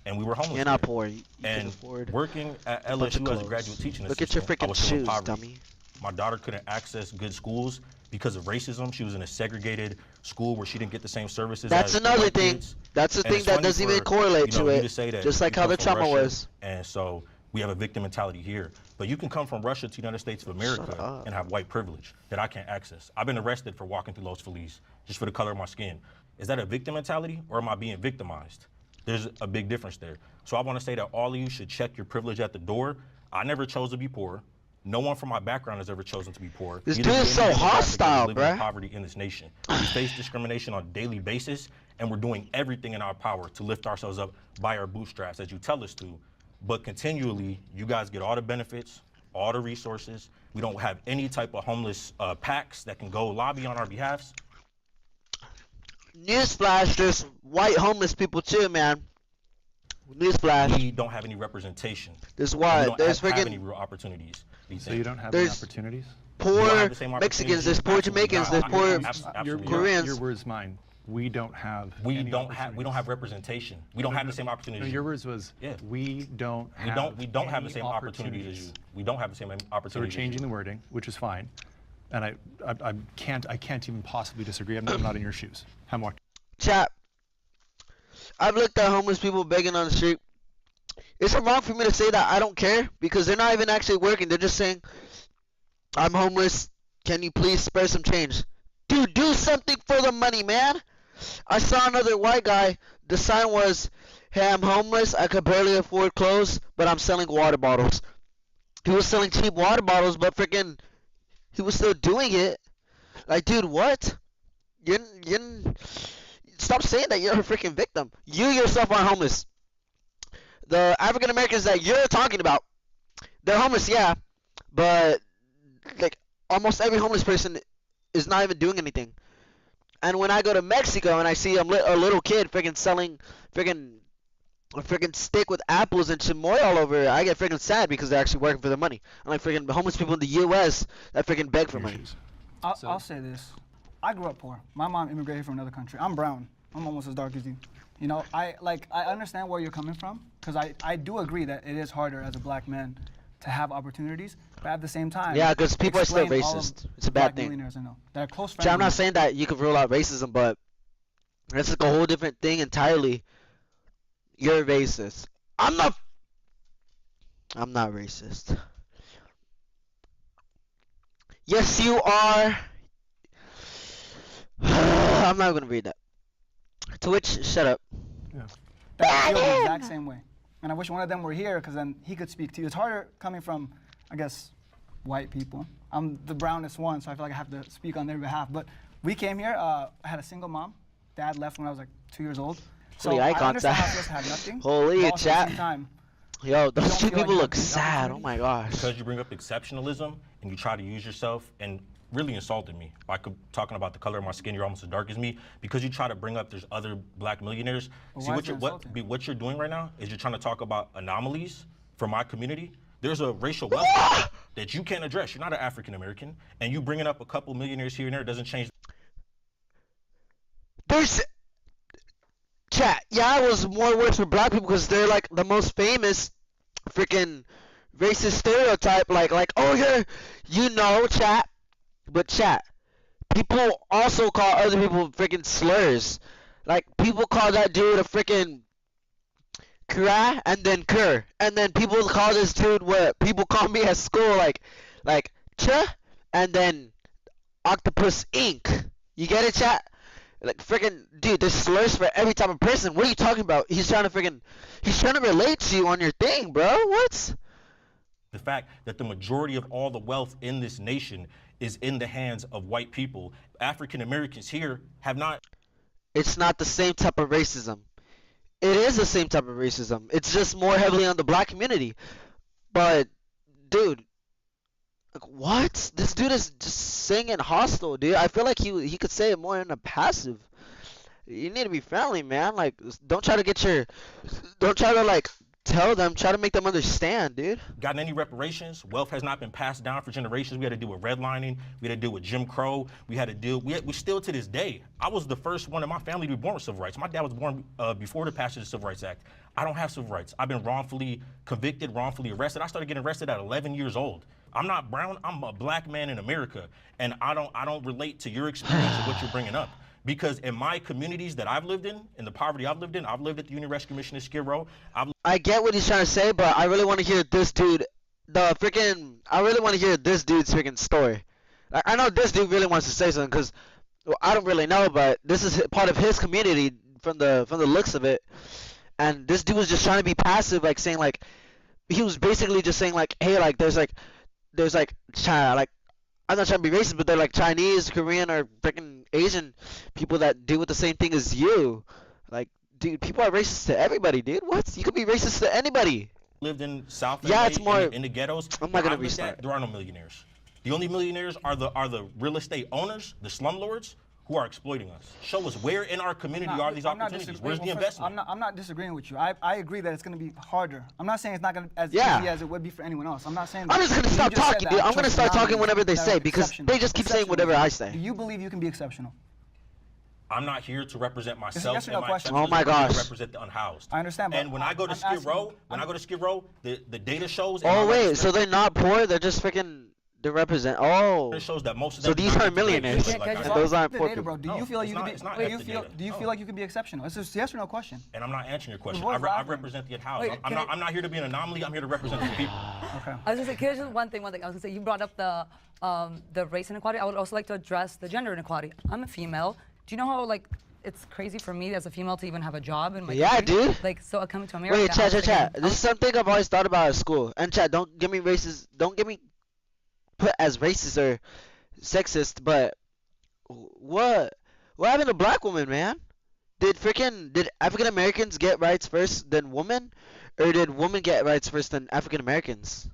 and we were homeless. You're not there. poor. You can And afford working at a bunch of LSU as a clothes. graduate teaching Look at your assistant, I freaking was still in shoes, poverty. dummy. My daughter couldn't access good schools because of racism. She was in a segregated school where she didn't get the same services. That's as the another white thing. kids. That's the And thing it's that funny doesn't even for, correlate you know, to you it. to say that Just you like how come the from trauma Russia, was. And so we have a victim mentality here. But you can come from Russia to the United States of America and have white privilege that I can't access. I've been arrested for walking through Los Feliz just for the color of my skin. Is that a victim mentality or am I being victimized? There's a big difference there. So I want to say that all of you should check your privilege at the door. I never chose to be poor. No one from my background has ever chosen to be poor. This Neither dude do is any so demographic that hostile, live in bruh. poverty in this nation. We face discrimination on a daily basis, and we're doing everything in our power to lift ourselves up by our bootstraps, as you tell us to. But continually, you guys get all the benefits, all the resources. We don't have any type of homeless PACs that can go lobby on our behalfs. Newsflash, there's white homeless people too, man. Newsflash. We don't have any representation. There's And why. we don't There's have freaking any real opportunities. So you don't have any There's opportunities? We don't poor have the same Mexicans, opportunities. there's poor Absolutely Jamaicans, not. there's poor Absolutely not. Koreans. Your words mine. We don't have We any don't have opportunities. representation. We don't have the same No, opportunities. your words was Yeah. we don't We have don't have the any same opportunities as you. We don't have the same So we're opportunities. changing the wording, which is fine. And I can't even possibly disagree. I'm not in your shoes. How more? Chat. I've looked at homeless people begging on the street. Is it wrong for me to say that I don't care? Because they're not even actually working. They're just saying, I'm homeless. Can you please spare some change? Dude, do something for the money, man. I saw another white guy. The sign was, hey, I'm homeless. I could barely afford clothes, but I'm selling water bottles. He was selling cheap water bottles, but freaking, he was still doing it. Like, dude, what? Stop saying that you're a freaking victim. You yourself are homeless. The African Americans that you're talking about, they're homeless, yeah, but like almost every homeless person is not even doing anything. And when I go to Mexico and I see a little kid freaking selling freaking a freaking stick with apples and chamoy all over, I get freaking sad because they're actually working for the money. Unlike freaking homeless people in the U.S. that freaking beg for money. I'll say this. I grew up poor. My mom immigrated from another country. I'm brown. I'm almost as dark as you. You know, I understand where you're coming from, because I do agree that it is harder as a black man to have opportunities, but at the same time, Yeah, because people are still explain all of racist. It's a black bad thing. millionaires I know that are close friends. So I'm of not mine. saying that you can rule out racism, but that's like a whole different thing entirely. You're racist. I'm not racist. Yes, you are. I'm not gonna read that. Twitch, shut up. That I feel the exact same way. And I wish one of them were here, because then he could speak to you. It's harder coming from, I guess, white people. I'm the brownest one, so I feel like I have to speak on their behalf. But we came here, I had a single mom. Dad left when I was like 2 years old. So Holy eye I understand how it contact. feels to have nothing. Holy but also at the chat. same time, Yo, those don't two feel like people you look have these sad. Oh my gosh. Because you bring up exceptionalism and you try to use yourself and really insulted me by talking about the color of my skin. You're almost as dark as me because you try to bring up there's other black millionaires. But See why what is it you're insulting? what you're doing right now is you're trying to talk about anomalies for my community. There's a racial wealth that you can't address. You're not an African American, and you bringing up a couple millionaires here and there doesn't change. There's chat. Yeah, it was more worse for black people because they're like the most famous freaking racist stereotype. Like, oh, you know, chat. But chat, people also call other people freaking slurs. Like, people call that dude a freaking kra and then kur. And then people call this dude what people call me at school, like ch and then octopus ink. You get it, chat? Like freaking dude, there's slurs for every type of person. What are you talking about? He's trying to relate to you on your thing, bro. What? The fact that the majority of all the wealth in this nation is in the hands of white people. African Americans here have not. It's not the same type of racism. It is the same type of racism. It's just more heavily on the black community. But dude, like what? This dude is just saying it hostile, dude. I feel like he could say it more in a passive. You need to be friendly, man. Like don't try to like tell them, try to make them understand, dude. Gotten any reparations? Wealth has not been passed down for generations. We had to deal with redlining. We had to deal with Jim Crow. We still to this day. I was the first one in my family to be born with civil rights. My dad was born before the passage of the Civil Rights Act. I don't have civil rights. I've been wrongfully convicted, wrongfully arrested. I started getting arrested at 11 years old. I'm not brown. I'm a black man in America, and I don't relate to your experience of what you're bringing up. Because in my communities that I've lived in the poverty I've lived in, I've lived at the Union Rescue Mission in Skid Row. I get what he's trying to say, but I really want to hear this dude, I really want to hear this dude's freaking story. I know this dude really wants to say something, because I don't really know, but this is part of his community from the looks of it. And this dude was just trying to be passive, like saying like, he was basically just saying like, hey, like there's China, like, I'm not trying to be racist, but they're like Chinese, Korean, or freaking Asian people that deal with the same thing as you. Like, dude, people are racist to everybody, dude. What? You could be racist to anybody. Lived in South Yeah, LA, it's more. in the ghettos. I'm not gonna I've lived at, there are no millionaires. The only millionaires are the real estate owners, the slumlords, who are exploiting us. Show us where in our community are these opportunities. Where's the investment? I'm not disagreeing with you. I agree that it's going to be harder. I'm not saying it's not going to be as easy as it would be for anyone else. I'm not saying that. I'm just gonna stop talking, dude. I'm gonna start talking whenever they say, because they just keep saying whatever I say. Do you believe you can be exceptional? I'm not here to represent myself yes or and no my question. Oh my gosh. To represent the unhoused. I understand, but And when I go to I'm Skid asking- Row, the data shows. Oh wait, so they're not poor? They're just freaking. They represent. Oh. It shows that most of So them these are millionaires, like and us. those aren't The poor data, people. bro. Do you feel like you can be? it's not Wait, F the data. do you feel like you can be exceptional? It's a yes or no question. And I'm not answering your question. Well, I represent the unhoused. Wait, I'm not here to be an anomaly. I'm here to represent the people. Okay. I was gonna say, here's just one thing. I was gonna say, you brought up the race inequality. I would also like to address the gender inequality. I'm a female. Do you know how like it's crazy for me as a female to even have a job in my country? Dude. Like, so coming to America. Wait, chat. This is something I've always thought about at school. And chat, don't get me racist. Don't get me put as racist or sexist. But what happened to black women, man? Did African Americans get rights first than women, or did women get rights first than African Americans?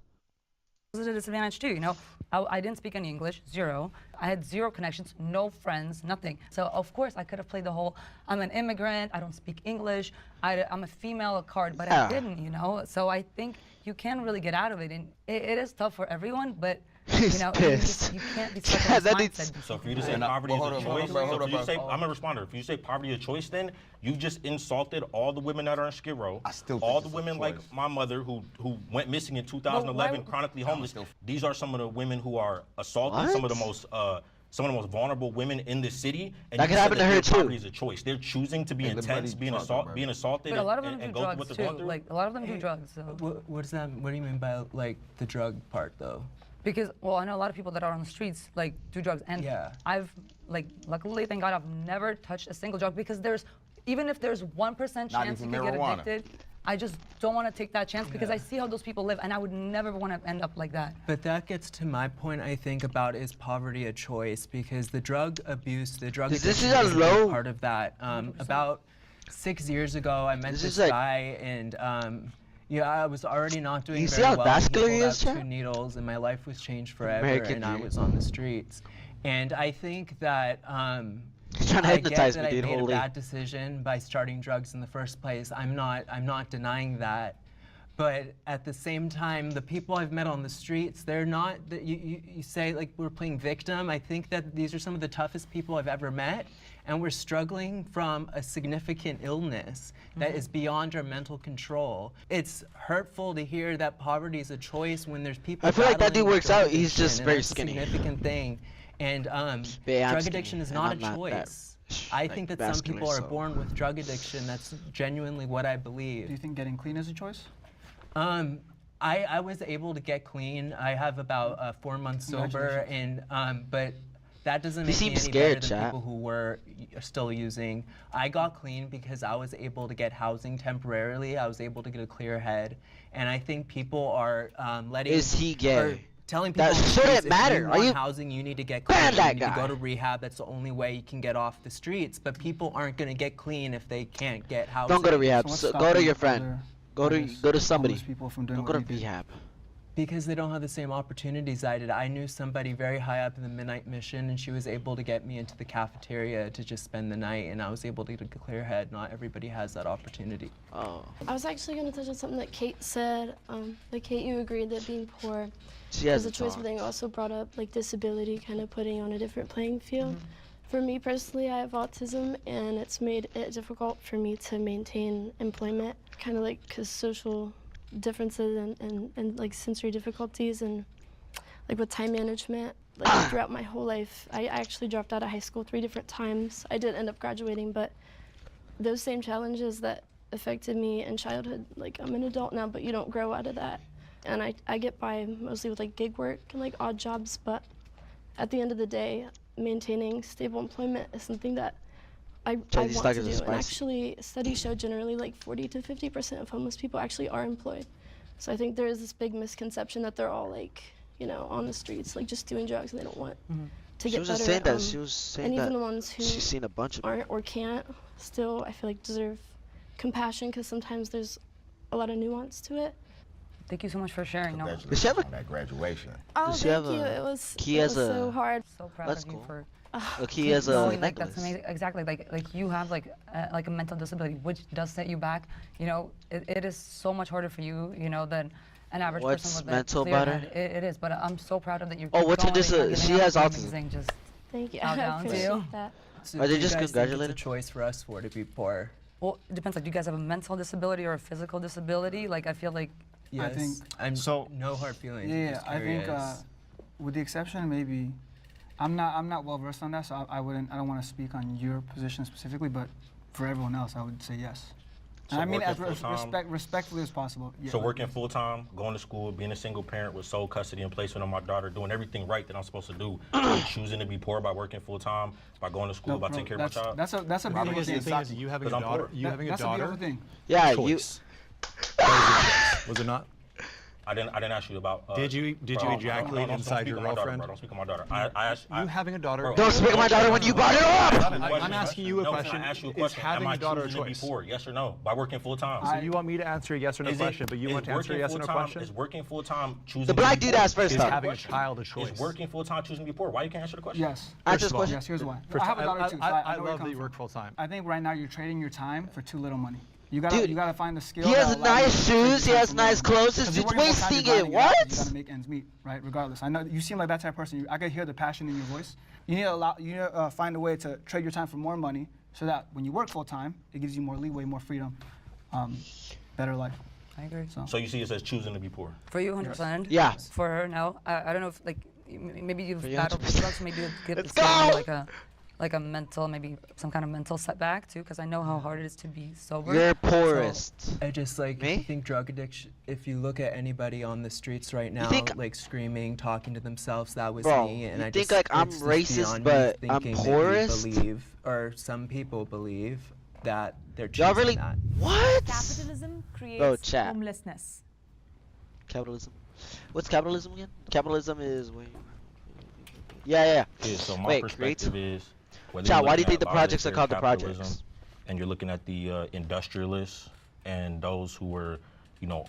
It was a disadvantage too, you know. I didn't speak any English, zero. I had zero connections, no friends, nothing. So of course I could have played the whole, I'm an immigrant, I don't speak English, I'm a female card, but I didn't, you know. So I think you can really get out of it, and it is tough for everyone, but you know, you can't be stuck in this mindset. So for you to say poverty is a choice, I'm a responder. If you say poverty is a choice, then you just insulted all the women that are in Skid Row. All the women like my mother who went missing in 2011, chronically homeless. These are some of the women who are assaulted, some of the most vulnerable women in the city. And that could happen to her too. Poverty is a choice. They're choosing to be intense, being assaulted, But a lot of them and do go through what drugs they're too. going through. Like a lot of them do drugs. So. What does that? What do you mean by like the drug part though? Because, well, I know a lot of people that are on the streets, like, do drugs. And I've, like, luckily, thank God, I've never touched a single drug, because even if there's 1% chance you can get addicted, I just don't want to take that chance, because I see how those people live, and I would never want to end up like that. But that gets to my point, I think, about is poverty a choice? Because the drug abuse, the drug addiction is a big part of that. About 6 years ago, I met this guy, and yeah, I was already not doing very well. You see how vascular he is, 2 needles, and my life was changed forever, and I was on the streets. And I think that He's trying to hypnotize I me, dude. made a bad decision by starting drugs in the first place. I'm not denying that. But at the same time, the people I've met on the streets, they're not, you say like we're playing victim. I think that these are some of the toughest people I've ever met, and we're struggling from a significant illness that is beyond our mental control. It's hurtful to hear that poverty is a choice when there's people I feel like that dude battling works drug out, he's just addiction, very and that's skinny. a significant thing. And drug addiction is not a choice. I think that some people are born with drug addiction. That's genuinely what I believe. Do you think getting clean is a choice? I was able to get clean. I have about 4 months sober, and but That doesn't You make me seem any scared, better than chat. people who were still using. I got clean because I was able to get housing temporarily. I was able to get a clear head, and I think people are letting. Is he gay? or telling people That on the shouldn't streets, matter. If you Are want you- housing, you need to get clean. Ban You that need to guy. go to rehab. That's the only way you can get off the streets. But people aren't going to get clean if they can't get housing. Don't go to rehab. what's So go stopping to your friend. other Go to homeless somebody. people from doing Don't go what to you did? rehab. Because they don't have the same opportunities I did. I knew somebody very high up in the Midnight Mission, and she was able to get me into the cafeteria to just spend the night, and I was able to get a clear head. Not everybody has that opportunity. Oh. I was actually going to touch on something that Kate said. Like Kate, you agreed that being poor She is a hasn't choice, talked. but then you also brought up like disability, kind of putting on a different playing field. For me personally, I have autism, and it's made it difficult for me to maintain employment, kind of like because social differences and like sensory difficulties and like with time management. Like throughout my whole life, I actually dropped out of high school 3 different times. I did end up graduating, but those same challenges that affected me in childhood, like I'm an adult now, but you don't grow out of that. And I get by mostly with like gig work and like odd jobs, but at the end of the day, maintaining stable employment is something that I Chinese want to tacos are do. And spicy. actually, studies show generally like 40 to 50% of homeless people actually are employed. So I think there is this big misconception that they're all like, you know, on the streets, like just doing drugs and they don't want to She get was better. just saying that. She was saying and that. even the ones who She's seen a bunch of. aren't or can't still, I feel like, deserve compassion because sometimes there's a lot of nuance to it. Thank you so much for sharing. No, Congratulations she have a- on that graduation. Oh, Does she thank have you. a It was, key it as was a- so hard. so proud That's of you cool. for. A key as a knowing, like, necklace. that's amazing. Exactly. Like you have like a mental disability, which does set you back. You know, it is so much harder for you, you know, than an average What's person with mental a clear about her? head. It is, but I'm so proud of that. You're Oh, what's her going, that you're dis- giving she has up, autism. amazing, just Thank you. bow I down to appreciate you. that. So Are they do you just guys think congratulating? it's a choice for us for to be poor? Well, it depends. Like, do you guys have a mental disability or a physical disability? Like, I feel like Yes. think- I'm so- no hard feelings. Yeah, just I think curious. with the exception maybe, I'm not well versed on that, so I don't want to speak on your position specifically, but for everyone else, I would say yes. So And I mean working as full-time? respectfully as possible. Yeah, So like- working full time, going to school, being a single parent with sole custody and placement of my daughter, doing everything right that I'm supposed to do, choosing to be poor by working full time, by going to school, No, by bro, taking care of my child. that's a The beautiful thing is, thing. the thing is, you having a 'Cause I'm daughter, poor. you having a That's a daughter, beautiful thing. Yeah, you. choice. That was your choice, was it not? I didn't ask you about. Did you bro, ejaculate don't inside speak your on my daughter, girlfriend? bro. Don't speak on my daughter. I asked. You having a daughter? Bro, Don't speak of my daughter when you brought it up. I'm asking you a No, question. I asked you a Is question. having Am I a daughter a choosing to be choice? poor? Yes or no? By working full time. So you want me to answer a yes or no question, but you want to answer a yes or no question? Is working full time choosing? The to be black dude poor? asked first Is though. having a child a choice? Is working full time choosing to be poor? Why you can't answer the question? Yes. Answer this First of all, question. Yes, here's why. First, I have a daughter too, so I I know where you're love that coming you work from. full time. I think right now you're trading your time for too little money. You Dude, gotta find the skill. He has that allows you nice to trade your shoes. He time has for nice more money. clothes. This 'Cause you're dude's working full-time, wasting you're it. grinding out, You What? gotta make ends meet, right? Regardless, I know you seem like that type of person. I can hear the passion in your voice. You need to find a way to trade your time for more money, so that when you work full time, it gives you more leeway, more freedom, better life. I agree. So you see it as choosing to be poor. For you, 100%. Yeah. For her, no. I don't know if like maybe you've you, battled with 100%. drugs, maybe you get Let's it's go! like a mental, maybe some kind of mental setback too, because I know how hard it is to be sober. You're So- poorest. I just like Me? think drug addiction. If you look at anybody on the streets right now, think- like screaming, talking to themselves, that was Bro, me. And you I think, just, like, I'm it's just racist, beyond me but I'm thinking that poorest? you believe, or some people believe that they're Y'all choosing really? that. What? Capitalism creates Bro, chat. homelessness. Capitalism. What's capitalism again? Capitalism is when. Yeah. Yeah, so my Wait, perspective is. whether Chat, you're why do you looking think at the projects are voluntary called the capitalism, projects? And you're looking at the industrialists and those who were,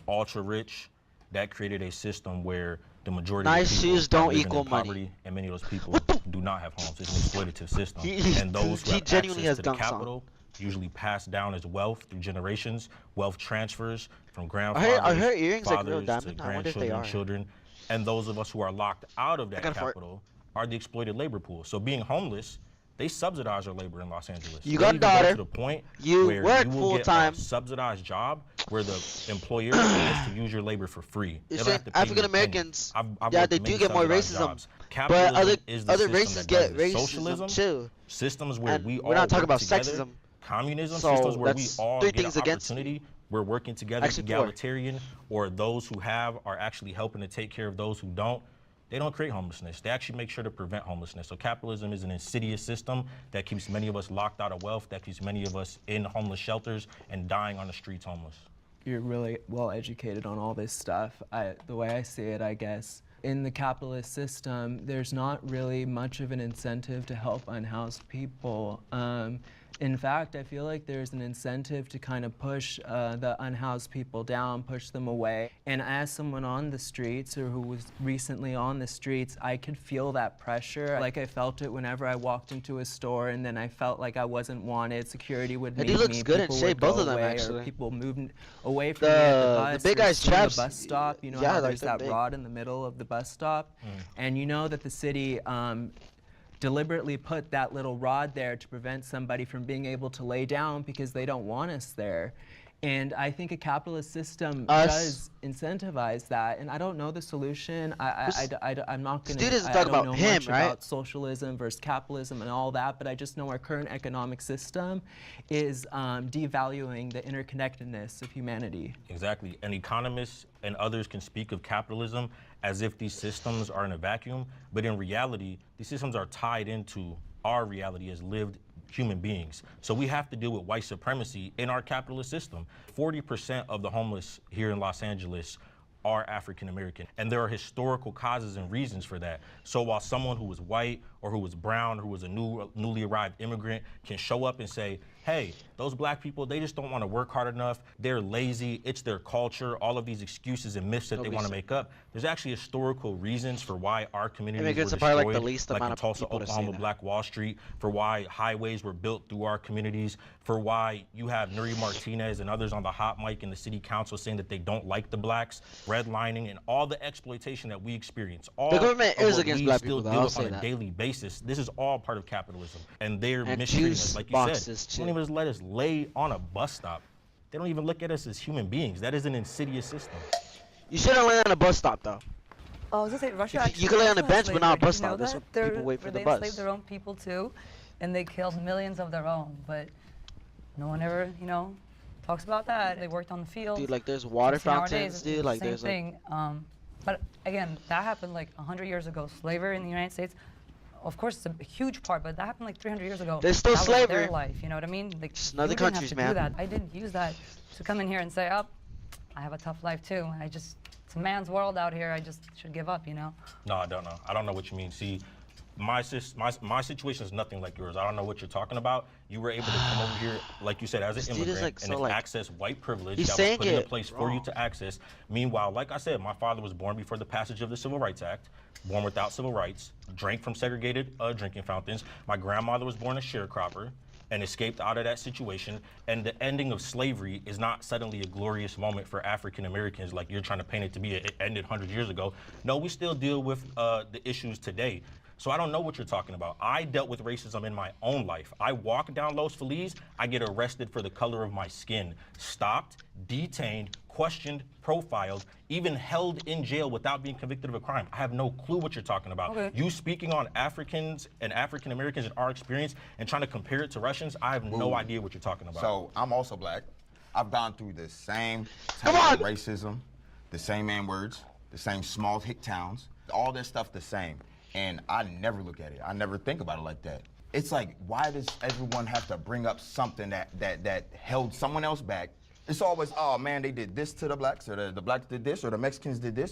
ultra rich, that created a system where the majority Nice of people shoes are don't living equal in money. poverty, and many of those people do not have homes. It's an exploitative system. And those who he have genuinely access has to the dunks on. capital usually pass down as wealth through generations, wealth transfers from Are grandfathers, her earrings like real fathers to diamond? I wonder if they grandchildren, are. children. And those of us who are locked out of that gotta fart. capital are the exploited labor pool. So being homeless, they subsidize our labor in Los Angeles. You They got a even go daughter, to the point you where work you will full get time. a subsidized job where the employer gets to use your labor for free. They It's don't have to pay you a African penny. Americans. I've Yeah, worked they many do get more subsidized racism, jobs. but Capitalism other is the system races that get does this. racism Socialism, too. systems where And we we're all not talking work about together. sexism. Communism, So systems where we that's all three get things an against it. opportunity. We're working together, Actually, four. egalitarian, or those who have are actually helping to take care of those who don't. they don't create homelessness. They actually make sure to prevent homelessness. So capitalism is an insidious system that keeps many of us locked out of wealth, that keeps many of us in homeless shelters and dying on the streets homeless. You're really well educated on all this stuff. The way I see it, I guess, in the capitalist system, there's not really much of an incentive to help unhoused people. In fact, I feel like there's an incentive to kind of push the unhoused people down, push them away. And as someone on the streets or who was recently on the streets, I could feel that pressure. Like I felt it whenever I walked into a store and then I felt like I wasn't wanted. Security would meet me. He looks good in people shape, would both go of them away, actually. Or people moved away from me at the bus. The big or guy's sitting at chaps. the bus stop. You know yeah, how like there's that big. rod in the middle of the bus stop? And you know that the city deliberately put that little rod there to prevent somebody from being able to lay down because they don't want us there. And I think a capitalist system does incentivize that. And I don't know the solution. I'm not going to. Dude isn't I talking don't about know him, much right? about socialism versus capitalism and all that. But I just know our current economic system is devaluing the interconnectedness of humanity. Exactly. And economists and others can speak of capitalism as if these systems are in a vacuum, but in reality, these systems are tied into our reality as lived human beings. So we have to deal with white supremacy in our capitalist system. 40% of the homeless here in Los Angeles are African American, and there are historical causes and reasons for that. So while someone who was white or who was brown, who was a newly arrived immigrant can show up and say, hey, those black people, they just don't want to work hard enough, they're lazy, it's their culture, all of these excuses and myths that they want to make up. There's actually historical reasons for why our communities were Immigrants are destroyed, probably like the least like amount in of Tulsa, people to say Oklahoma, that. Black Wall Street, for why highways were built through our communities, for why you have Nuri Martinez and others on the hot mic in the city council saying that they don't like the blacks, redlining, and all the exploitation that we experience. All The government of is what against we black still people, though, deal I'll with say on a that. daily basis. This is all part of capitalism, and they're And mistreating juice us, like you boxes, said. too. They don't even just let us lay on a bus stop. They don't even look at us as human beings. That is an insidious system. You shouldn't land on a bus stop though. Oh, I was gonna say Russia. You actually can lay on a also bench, has but not a slavery. bus Did you know stop. That's that? what people wait for Where the they bus. enslaved their own people too, and they killed millions of their own. But no one ever, talks about that. They worked on the fields. Dude, like there's water Nowadays, fountains, it's dude. the Like same there's thing. But again, that happened like 100 years ago. Slavery in the United States, of course, it's a huge part, but that happened like 300 years ago. There's still that was slavery. their life, you know what I mean? Like, Just in other you didn't countries, have to man. do that. I didn't use that to come in here and say, oh, I have a tough life too. It's a man's world out here. I just should give up, No, I don't know. I don't know what you mean. See, my situation is nothing like yours. I don't know what you're talking about. You were able to come over here, like you said, as an This dude is, immigrant like, so, and like- access white privilege He's that was saying put into it place for you wrong. to access. Meanwhile, like I said, my father was born before the passage of the Civil Rights Act, born without civil rights, drank from segregated drinking fountains. My grandmother was born a sharecropper and escaped out of that situation. And the ending of slavery is not suddenly a glorious moment for African Americans like you're trying to paint it to be. It ended 100 years ago. No, we still deal with the issues today. So I don't know what you're talking about. I dealt with racism in my own life. I walk down Los Feliz, I get arrested for the color of my skin, stopped, detained, questioned, profiled, even held in jail without being convicted of a crime. I have no clue what you're talking about. Okay. You speaking on Africans and African Americans and our experience and trying to compare it to Russians, I have no idea what you're talking about. So I'm also black. I've gone through the same Come type on! of racism, the same man-words, the same small hick towns, all this stuff the same. And I never look at it. I never think about it like that. It's like, why does everyone have to bring up something that held someone else back? It's always, oh man, they did this to the blacks, or the blacks did this, or the Mexicans did this.